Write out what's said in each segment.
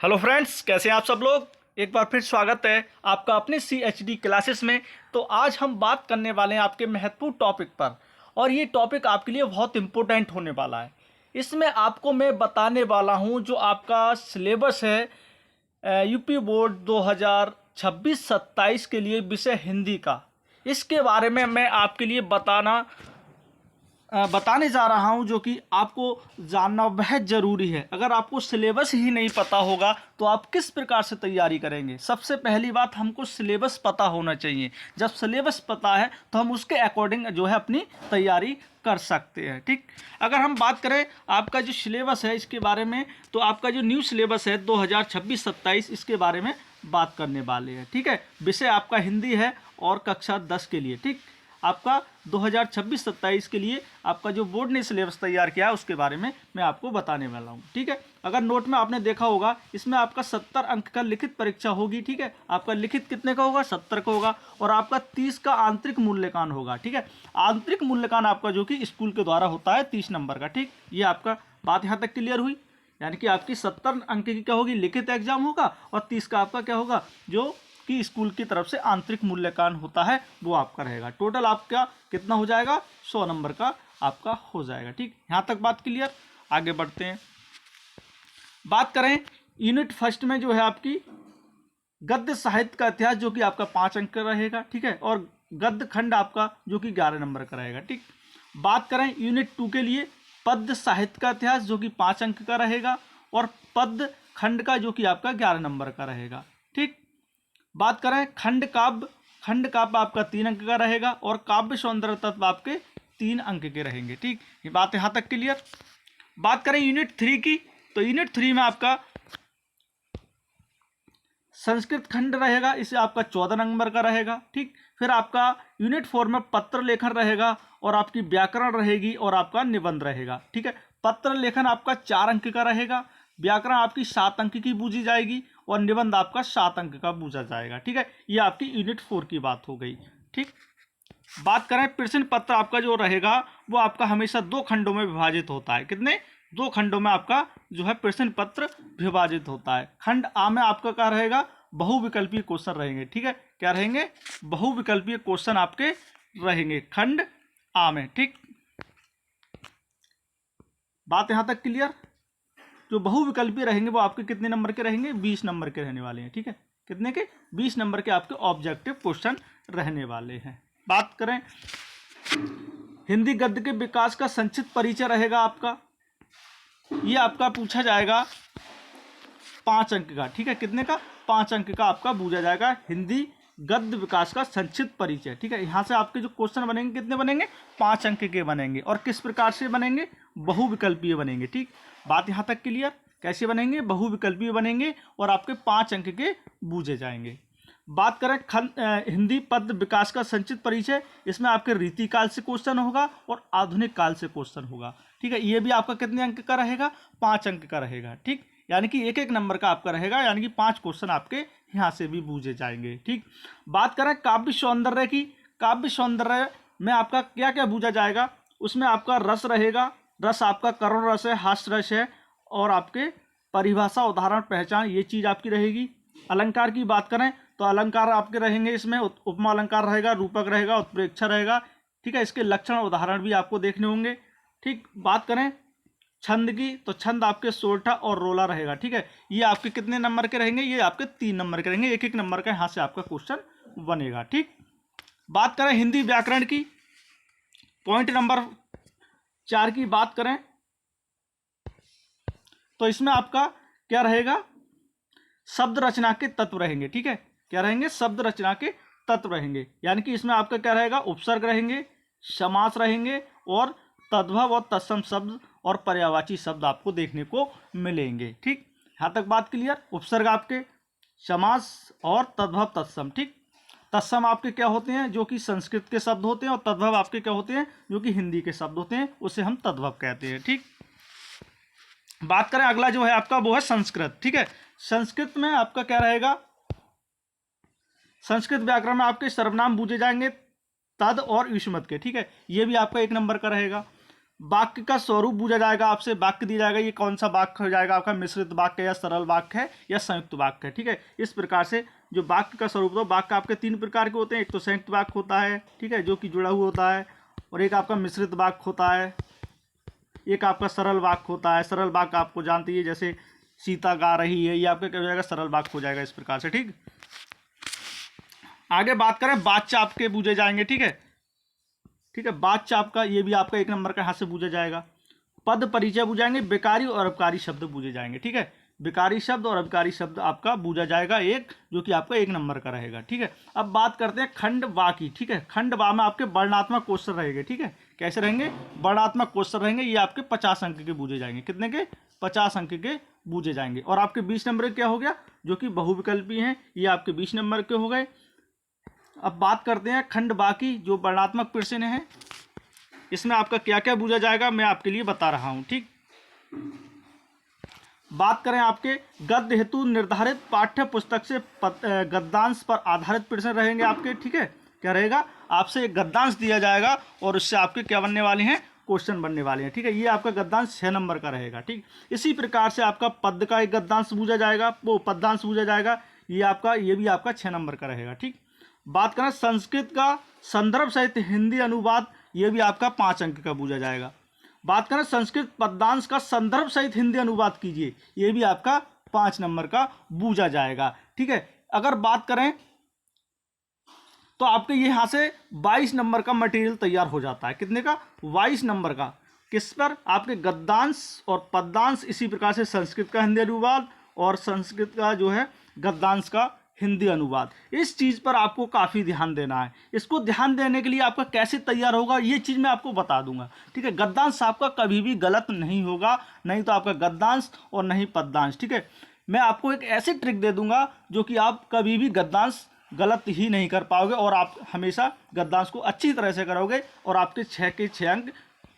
Hello friends, कैसे हैं आप सब लोग। एक बार फिर स्वागत है आपका अपने CHD क्लासेस में। तो आज हम बात करने वाले हैं आपके महत्वपूर्ण टॉपिक पर, और ये टॉपिक आपके लिए बहुत इम्पोर्टेंट होने वाला है। इसमें आपको मैं बताने वाला हूँ जो आपका सिलेबस है यूपी बोर्ड 2026-27 के लिए विषय हिंदी का। इसके बारे में मैं आपके लिए बताने जा रहा हूं, जो कि आपको जानना बेहद ज़रूरी है। अगर आपको सिलेबस ही नहीं पता होगा तो आप किस प्रकार से तैयारी करेंगे। सबसे पहली बात, हमको सिलेबस पता होना चाहिए। जब सिलेबस पता है तो हम उसके अकॉर्डिंग जो है अपनी तैयारी कर सकते हैं। ठीक, अगर हम बात करें आपका जो सिलेबस है इसके बारे में, तो आपका जो न्यू सिलेबस है 2026-27 इसके बारे में बात करने वाले हैं। ठीक है, विषय आपका हिंदी है और कक्षा 10 के लिए। ठीक, आपका 2026-27 के लिए आपका जो बोर्ड ने सिलेबस तैयार किया है उसके बारे में मैं आपको बताने वाला हूँ। ठीक है, अगर नोट में आपने देखा होगा इसमें आपका 70 अंक का लिखित परीक्षा होगी। ठीक है, आपका लिखित कितने का होगा, 70 का होगा, और आपका 30 का आंतरिक मूल्यांकन होगा। ठीक है, आंतरिक मूल्यांकन आपका जो कि स्कूल के द्वारा होता है 30 नंबर का। ठीक, ये आपका बात यहाँ तक क्लियर हुई। यानी कि आपकी 70 अंक की क्या होगी, लिखित एग्जाम होगा, और 30 का आपका क्या होगा, जो कि स्कूल की तरफ से आंतरिक मूल्यांकन होता है वो आपका रहेगा। टोटल आपका कितना हो जाएगा, 100 नंबर का आपका हो जाएगा। ठीक, यहाँ तक बात क्लियर। आगे बढ़ते हैं, बात करें यूनिट फर्स्ट में जो है आपकी गद्य साहित्य का इतिहास, जो कि आपका 5 अंक का रहेगा। ठीक है, और गद्य खंड आपका जो कि 11 नंबर का रहेगा। ठीक, बात करें यूनिट 2 के लिए पद्य साहित्य का इतिहास, जो कि 5 अंक का रहेगा, और पद्य खंड का जो कि आपका 11 नंबर का रहेगा। ठीक, बात करें खंड काव्य आपका 3 अंक का रहेगा, और काव्य सौंदर्य तत्व आपके 3 अंक के रहेंगे। ठीक, ये बात यहाँ तक क्लियर। बात करें यूनिट 3 की, तो यूनिट 3 में आपका संस्कृत खंड रहेगा, इसे आपका 14 नंबर का रहेगा। ठीक, फिर आपका यूनिट 4 में पत्र लेखन रहेगा, और आपकी व्याकरण रहेगी, और आपका निबंध रहेगा। ठीक है, पत्र लेखन आपका 4 अंक का रहेगा, व्याकरण आपकी 7 अंक की बूझी जाएगी, और निबंध आपका 7 अंक का बूझा जाएगा। ठीक है, ये आपकी यूनिट 4 की बात हो गई। ठीक, बात करें प्रश्न पत्र आपका जो रहेगा वो आपका हमेशा 2 खंडों में विभाजित होता है। कितने, 2 खंडों में आपका जो है प्रश्न पत्र विभाजित होता है। खंड आ में आपका क्या रहेगा, बहुविकल्पीय क्वेश्चन रहेंगे। ठीक है, क्या रहेंगे, बहुविकल्पीय क्वेश्चन आपके रहेंगे खंड आ में। ठीक, बात यहां तक क्लियर। जो बहुविकल्पीय रहेंगे वो आपके कितने नंबर के रहेंगे, 20 नंबर के रहने वाले हैं। ठीक है, कितने के, 20 नंबर के आपके ऑब्जेक्टिव क्वेश्चन रहने वाले हैं। बात करें हिंदी गद्य के विकास का संक्षिप्त परिचय रहेगा आपका, ये आपका पूछा जाएगा 5 अंक का। ठीक है, कितने का, 5 अंक का आपका पूछा जाएगा हिंदी गद्य विकास का संक्षिप्त परिचय। ठीक है, यहाँ से आपके जो क्वेश्चन बनेंगे कितने बनेंगे, 5 अंक के बनेंगे, और किस प्रकार से बनेंगे, बहुविकल्पीय बनेंगे। ठीक, बात यहाँ तक क्लियर। कैसे बनेंगे, बहुविकल्पीय बनेंगे, और आपके 5 अंक के बूझे जाएंगे। बात करें हिंदी पद विकास का संक्षिप्त परिचय, इसमें आपके रीतिकाल से क्वेश्चन होगा और आधुनिक काल से क्वेश्चन होगा। ठीक है, ये भी आपका कितने अंक का रहेगा, 5 अंक का रहेगा। ठीक, यानी कि 1-1 नंबर का आपका रहेगा, यानी कि 5 क्वेश्चन आपके यहाँ से भी पूछे जाएंगे। ठीक, बात करें काव्य सौंदर्य की, काव्य सौंदर्य में आपका क्या क्या पूछा जाएगा, उसमें आपका रस रहेगा, रस आपका करुण रस है, हास्य रस है, और आपके परिभाषा उदाहरण पहचान ये चीज़ आपकी रहेगी। अलंकार की बात करें तो अलंकार आपके रहेंगे, इसमें उपमा अलंकार रहेगा, रूपक रहेगा, उत्प्रेक्षा रहेगा। ठीक है, इसके लक्षण उदाहरण भी आपको देखने होंगे। ठीक, बात करें छंद की, तो छंद आपके सोरठा और रोला रहेगा। ठीक है, ये आपके कितने नंबर के रहेंगे, ये आपके 3 नंबर के रहेंगे, 1-1 नंबर का यहाँ से आपका क्वेश्चन बनेगा। ठीक, बात करें हिंदी व्याकरण की, पॉइंट नंबर 4 की बात करें तो इसमें आपका क्या रहेगा, शब्द रचना के तत्व रहेंगे। ठीक है, क्या रहेंगे, शब्द रचना के तत्व रहेंगे, यानी कि इसमें आपका क्या रहेगा, उपसर्ग रहेंगे, समास रहेंगे, और तद्भव और तत्सम शब्द और पर्यायवाची शब्द आपको देखने को मिलेंगे। ठीक, यहाँ तक बात क्लियर। उपसर्ग आपके, समास और तद्भव तत्सम। ठीक, तत्सम आपके क्या होते हैं, जो कि संस्कृत के शब्द होते हैं, और तद्भव आपके क्या होते हैं, जो कि हिंदी के शब्द होते हैं, उसे हम तद्भव कहते हैं। ठीक, बात करें अगला जो है आपका वो है संस्कृत। ठीक है, संस्कृत में आपका क्या रहेगा, संस्कृत व्याकरण में आपके सर्वनाम पूछे जाएंगे तद और युष्मत के। ठीक है, ये भी आपका 1 नंबर का रहेगा। वाक्य का स्वरूप पूछा जाएगा आपसे, वाक्य दिया जाएगा ये कौन सा वाक्य हो जाएगा आपका, मिश्रित वाक्य है या सरल वाक्य है या संयुक्त वाक्य है। ठीक है, इस प्रकार से जो वाक्य का स्वरूप होता है, वाक्य आपके 3 प्रकार के होते हैं। एक तो संयुक्त वाक्य होता है, ठीक है, जो कि जुड़ा हुआ होता है, और एक आपका मिश्रित वाक्य होता है, एक आपका सरल वाक्य होता है। सरल वाक्य आपको जानते ही, जैसे सीता गा रही है, ये आपका क्या हो जाएगा, सरल वाक्य हो जाएगा इस प्रकार से। ठीक, आगे बात करें वाच्य आपके पूछे जाएंगे। ठीक है, ठीक है, वाच्य आपका ये भी आपका 1 नंबर का हाथ से पूछा जाएगा। पद परिचय पूछाएंगे, बेकारी और अपकारी शब्द पूछे जाएंगे। ठीक है, बेकारी शब्द और अपकारी शब्द आपका पूछा जाएगा एक, जो कि आपका 1 नंबर का रहेगा। ठीक है, अब बात करते हैं खंड वा की। ठीक है, खंड वा में आपके वर्णात्मक क्वेश्चन रहेंगे। ठीक है, कैसे रहेंगे, वर्णात्मक क्वेश्चन रहेंगे। ये आपके 50 अंक के पूछे जाएंगे। कितने के, 50 अंक के पूछे जाएंगे। और आपके 20 नंबर के क्या हो गया, जो कि बहुविकल्पी हैं, ये आपके 20 नंबर के हो गए। अब बात करते हैं खंड वा की, जो वर्णात्मक प्रश्न है। इसमें आपका क्या क्या पूछा जाएगा मैं आपके लिए बता रहा हूं। ठीक, बात करें आपके गद्य हेतु निर्धारित पाठ्य पुस्तक से गद्यांश पर आधारित प्रश्न रहेंगे आपके। ठीक है, क्या रहेगा, आपसे एक गद्यांश दिया जाएगा और उससे आपके क्या बनने वाले हैं, क्वेश्चन बनने वाले हैं। ठीक है, ये आपका गद्यांश 6 नंबर का रहेगा। ठीक, इसी प्रकार से आपका पद का एक गद्यांश पूछा जाएगा, वो पद्यांश पूछा जाएगा, ये भी आपका 6 नंबर का रहेगा। ठीक, बात करें संस्कृत का संदर्भ सहित हिंदी अनुवाद, ये भी आपका 5 अंक का पूछा जाएगा। बात करें संस्कृत पद्यांश का संदर्भ सहित हिंदी अनुवाद कीजिए, ये भी आपका 5 नंबर का पूछा जाएगा। ठीक है, अगर बात करें तो आपके यहाँ से 22 नंबर का मटेरियल तैयार हो जाता है। कितने का, 22 नंबर का। किस पर, आपके गद्यांश और पद्यांश, इसी प्रकार से संस्कृत का हिंदी अनुवाद और संस्कृत का जो है गद्यांश का हिंदी अनुवाद। इस चीज़ पर आपको काफ़ी ध्यान देना है। इसको ध्यान देने के लिए आपका कैसे तैयार होगा, ये चीज़ मैं आपको बता दूंगा। ठीक है, गद्यांश आपका कभी भी गलत नहीं होगा, नहीं तो आपका गद्यांश और नहीं पद्यांश। ठीक है, मैं आपको एक ऐसी ट्रिक दे दूंगा जो कि आप कभी भी गद्यांश गलत ही नहीं कर पाओगे और आप हमेशा गद्यांश को अच्छी तरह से करोगे और आपके 6 के 6 अंक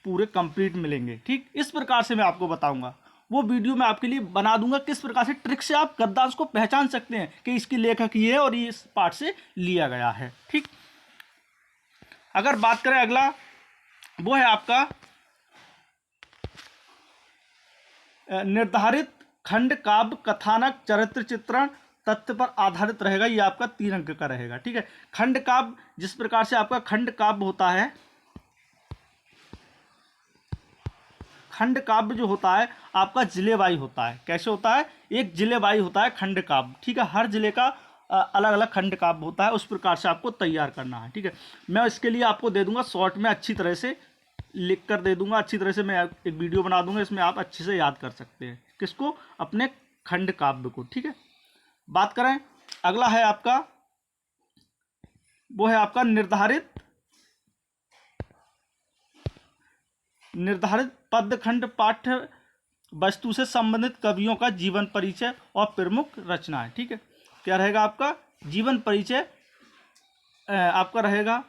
पूरे कंप्लीट मिलेंगे। ठीक, इस प्रकार से मैं आपको बताऊंगा। वो वीडियो मैं आपके लिए बना दूंगा किस प्रकार से ट्रिक से आप गद्यांश को पहचान सकते हैं कि इसकी लेखक ये है और ये इस पाठ से लिया गया है। ठीक, अगर बात करें अगला, वो है आपका निर्धारित खंड काव्य कथानक चरित्र चित्रण तथ्य पर आधारित रहेगा, ये आपका 3 अंक का रहेगा। ठीक है, खंड काव्य, जिस प्रकार से आपका खंड काव्य होता है, खंड काव्य जो होता है आपका जिलेबाई होता है। कैसे होता है, एक जिलेबाई होता है खंड काव्य। ठीक है, हर जिले का अलग अलग खंड काव्य होता है, उस प्रकार से आपको तैयार करना है। ठीक है, मैं इसके लिए आपको दे दूंगा शॉर्ट में, अच्छी तरह से लिख कर दे दूंगा, अच्छी तरह से मैं एक वीडियो बना दूंगा, इसमें आप अच्छे से याद कर सकते हैं किसको, अपने खंड काव्य को। ठीक है, बात करें अगला है आपका, वो है आपका निर्धारित पद खंड पाठ्य वस्तु से संबंधित कवियों का जीवन परिचय और प्रमुख रचनाएं। ठीक है, क्या रहेगा आपका, जीवन परिचय आपका रहेगा,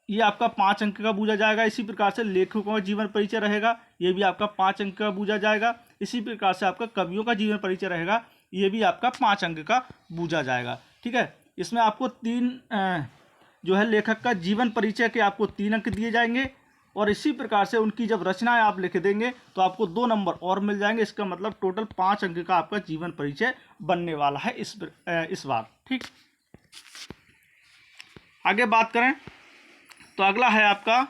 ये आपका 5 अंक का पूछा जाएगा। इसी प्रकार से लेखकों का जीवन परिचय रहेगा, ये भी आपका 5 अंक का पूछा जाएगा। इसी प्रकार से आपका कवियों का जीवन परिचय रहेगा, ये भी आपका 5 अंक का पूछा जाएगा। ठीक है, इसमें आपको 3 जो है लेखक का जीवन परिचय के आपको 3 अंक दिए जाएंगे और इसी प्रकार से उनकी जब रचनाएं आप लिख देंगे तो आपको 2 नंबर और मिल जाएंगे। इसका मतलब टोटल 5 अंक का आपका जीवन परिचय बनने वाला है इस बार। ठीक, आगे बात करें तो अगला है आपका,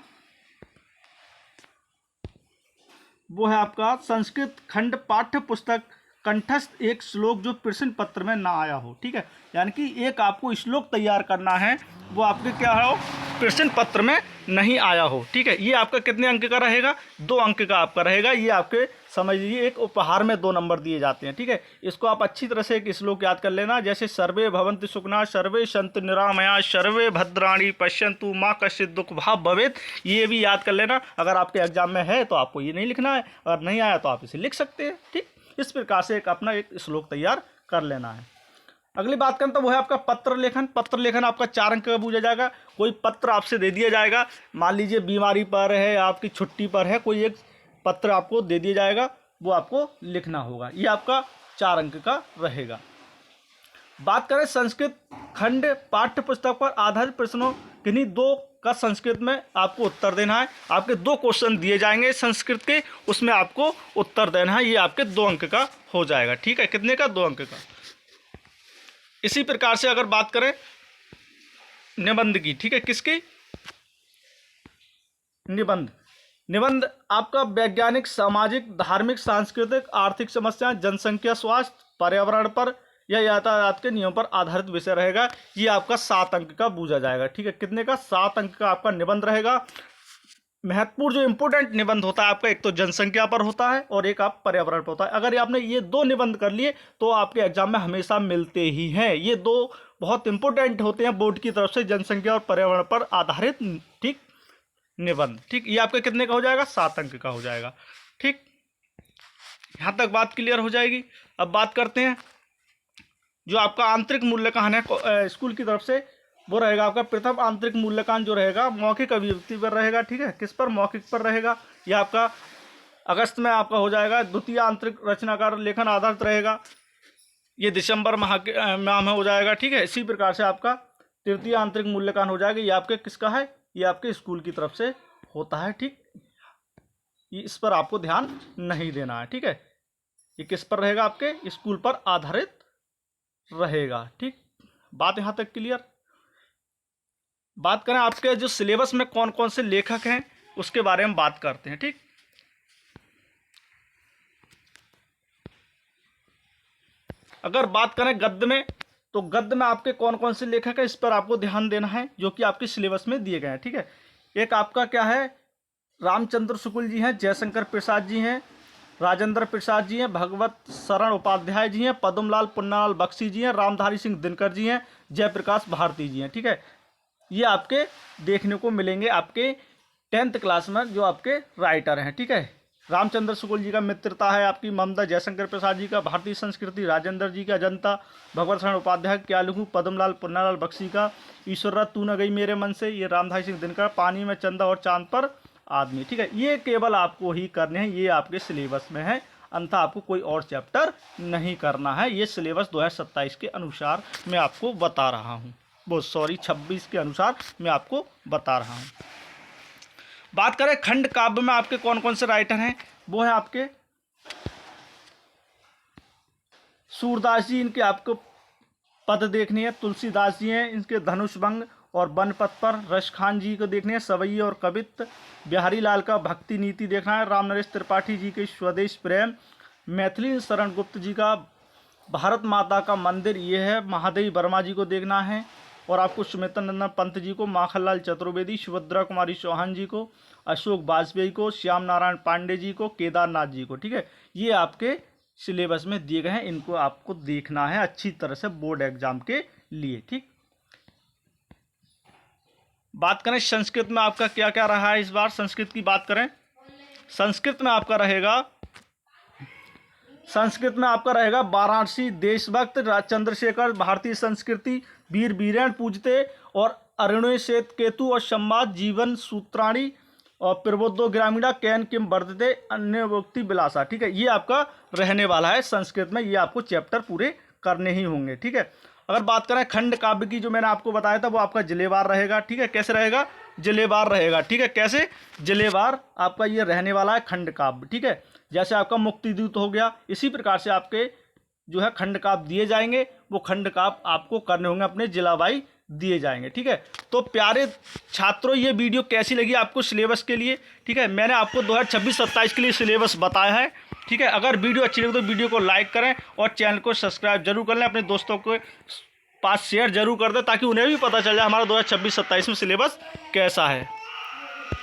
वो है आपका संस्कृत खंड पाठ्य पुस्तक कंठस्थ एक श्लोक जो प्रश्न पत्र में ना आया हो। ठीक है, यानी कि एक आपको श्लोक तैयार करना है, वो आपके क्या हो, प्रश्न पत्र में नहीं आया हो। ठीक है, ये आपका कितने अंक का रहेगा, 2 अंक का आपका रहेगा। ये आपके समझ लीजिए एक उपहार में 2 नंबर दिए जाते हैं। ठीक है, इसको आप अच्छी तरह से एक श्लोक याद कर लेना, जैसे सर्वे भवन्तु सुखिनः सर्वे सन्तु निरामया सर्वे भद्राणि पश्यन्तु मा कश्चित् दुःख भाग् भवेत्। ये भी याद कर लेना, अगर आपके एग्जाम में है तो आपको ये नहीं लिखना है, अगर नहीं आया तो आप इसे लिख सकते हैं। ठीक, इस प्रकार से एक अपना एक श्लोक तैयार कर लेना है। अगली बात करें तो वो है आपका पत्र लेखन। पत्र लेखन आपका 4 अंक का पूछा जाएगा। कोई पत्र आपसे दे दिया जाएगा, मान लीजिए बीमारी पर है, आपकी छुट्टी पर है, कोई एक पत्र आपको दे दिया जाएगा, वो आपको लिखना होगा। ये आपका 4 अंक का रहेगा। बात करें संस्कृत खंड पाठ्य पुस्तक पर आधारित प्रश्नों, किन्हीं 2 का संस्कृत में आपको उत्तर देना है। आपके 2 क्वेश्चन दिए जाएंगे संस्कृत के, उसमें आपको उत्तर देना है। ये आपके 2 अंक का हो जाएगा, ठीक है। कितने का? 2 अंक का। इसी प्रकार से अगर बात करें निबंध की, ठीक है, किसकी? निबंध। निबंध आपका वैज्ञानिक, सामाजिक, धार्मिक, सांस्कृतिक, आर्थिक समस्याएं, जनसंख्या, स्वास्थ्य, पर्यावरण पर या यातायात के नियमों पर आधारित विषय रहेगा। ये आपका 7 अंक का बूझा जाएगा, ठीक है। कितने का? 7 अंक का आपका निबंध रहेगा। महत्वपूर्ण जो इंपोर्टेंट निबंध होता है आपका, एक तो जनसंख्या पर होता है और एक आप पर्यावरण पर होता है। अगर आपने ये 2 निबंध कर लिए तो आपके एग्जाम में हमेशा मिलते ही हैं। ये 2 बहुत इंपोर्टेंट होते हैं बोर्ड की तरफ से, जनसंख्या और पर्यावरण पर आधारित, ठीक, निबंध, ठीक। ये आपके कितने का हो जाएगा? 7 अंक का हो जाएगा, ठीक। यहाँ तक बात क्लियर हो जाएगी। अब बात करते हैं जो आपका आंतरिक मूल्यांकन है स्कूल की तरफ से, वो रहेगा आपका प्रथम आंतरिक मूल्यांकन जो रहेगा मौखिक अभिव्यक्ति पर रहेगा, ठीक है। किस पर? मौखिक पर रहेगा। ये आपका अगस्त में आपका हो जाएगा। द्वितीय आंतरिक रचनाकार लेखन आधारित रहेगा, ये दिसंबर माह में हो जाएगा, ठीक है। इसी प्रकार से आपका तृतीय आंतरिक मूल्यांकन हो जाएगा। ये आपके किसका है? ये आपके स्कूल की तरफ से होता है, ठीक। ये इस पर आपको ध्यान नहीं देना है, ठीक है। ये किस पर रहेगा? आपके स्कूल पर आधारित रहेगा, ठीक। बात यहाँ तक क्लियर। बात करें आपके जो सिलेबस में कौन कौन से लेखक हैं उसके बारे में बात करते हैं, ठीक। अगर बात करें गद्य में, तो गद्य में आपके कौन कौन से लेखक हैं इस पर आपको ध्यान देना है, जो कि आपके सिलेबस में दिए गए हैं, ठीक है। एक आपका क्या है? रामचंद्र शुक्ल जी हैं, जयशंकर प्रसाद जी हैं, राजेंद्र प्रसाद जी हैं, भगवत शरण उपाध्याय जी हैं, पद्मलाल पुन्नालाल बख्शी जी हैं, रामधारी सिंह दिनकर जी हैं, जयप्रकाश भारती जी हैं, ठीक है। ये आपके देखने को मिलेंगे आपके 10th क्लास में जो आपके राइटर हैं, ठीक है। रामचंद्र शुक्ल जी का मित्रता है आपकी, ममता, जयशंकर प्रसाद जी का भारतीय संस्कृति, राजेंद्र जी का जनता, भगवत शरण उपाध्याय क्या लिखूं, पद्मलाल पुन्नालाल बख्शी का ईश्वरत तू न गई मेरे मन से, ये रामधारी सिंह दिनकर पानी में चंदा और चांद पर आदमी, ठीक है। ये केवल आपको ही करने हैं, ये आपके सिलेबस में है, अन्यथा आपको कोई और चैप्टर नहीं करना है। ये सिलेबस 2027 के अनुसार मैं आपको बता रहा हूँ, 26 के अनुसार मैं आपको बता रहा हूँ। बात करें खंड काव्य में आपके कौन कौन से राइटर हैं, वो है आपके सूरदास जी, इनके आपको पद देखनी है। तुलसीदास जी हैं, इनके धनुषभंग और बनपथ पर। रसखान जी को देखने हैं, सवैये और कवित्त। बिहारी लाल का भक्ति नीति देखना है। राम नरेश त्रिपाठी जी के स्वदेश प्रेम। मैथिली शरण गुप्त जी का भारत माता का मंदिर ये है। महादेवी वर्मा जी को देखना है। और आपको सुमित्रा नंदन पंत जी को, माखनलाल चतुर्वेदी, सुभद्रा कुमारी चौहान जी को, अशोक वाजपेयी को, श्याम नारायण पांडे जी को, केदारनाथ जी को, ठीक है। ये आपके सिलेबस में दिए गए हैं, इनको आपको देखना है अच्छी तरह से बोर्ड एग्जाम के लिए, ठीक। बात करें संस्कृत में आपका क्या क्या रहा है इस बार, संस्कृत की बात करें, संस्कृत में आपका रहेगा वाराणसी, देशभक्त, चंद्रशेखर, भारतीय संस्कृति, वीर वीरेण पूजते और अरुणय श्वेत केतु और संवाद, जीवन सूत्राणी और प्रबोधो ग्रामीणा, कैन किम वर्धते, अन्य वोक्ति विलासा, ठीक है। ये आपका रहने वाला है संस्कृत में, ये आपको चैप्टर पूरे करने ही होंगे, ठीक है। अगर बात करें खंड काव्य की, जो मैंने आपको बताया था वो आपका जिलेवार रहेगा, ठीक है। कैसे रहेगा? जिलेवार रहेगा, ठीक है। कैसे? जिलेवार आपका ये रहने वाला है खंड काव्य, ठीक है। जैसे आपका मुक्तिदूत हो गया, इसी प्रकार से आपके जो है खंड काव्य दिए जाएंगे, वो खंड काव्य आपको करने होंगे, अपने जिलावाई दिए जाएंगे, ठीक है। तो प्यारे छात्रों, ये वीडियो कैसी लगी आपको सिलेबस के लिए, ठीक है। मैंने आपको 2026-27 के लिए सिलेबस बताया है, ठीक है। अगर वीडियो अच्छी लगे तो वीडियो को लाइक करें और चैनल को सब्सक्राइब जरूर कर लें, अपने दोस्तों के पास शेयर जरूर कर दें, ताकि उन्हें भी पता चल जाए हमारा 2026-27 में सिलेबस कैसा है।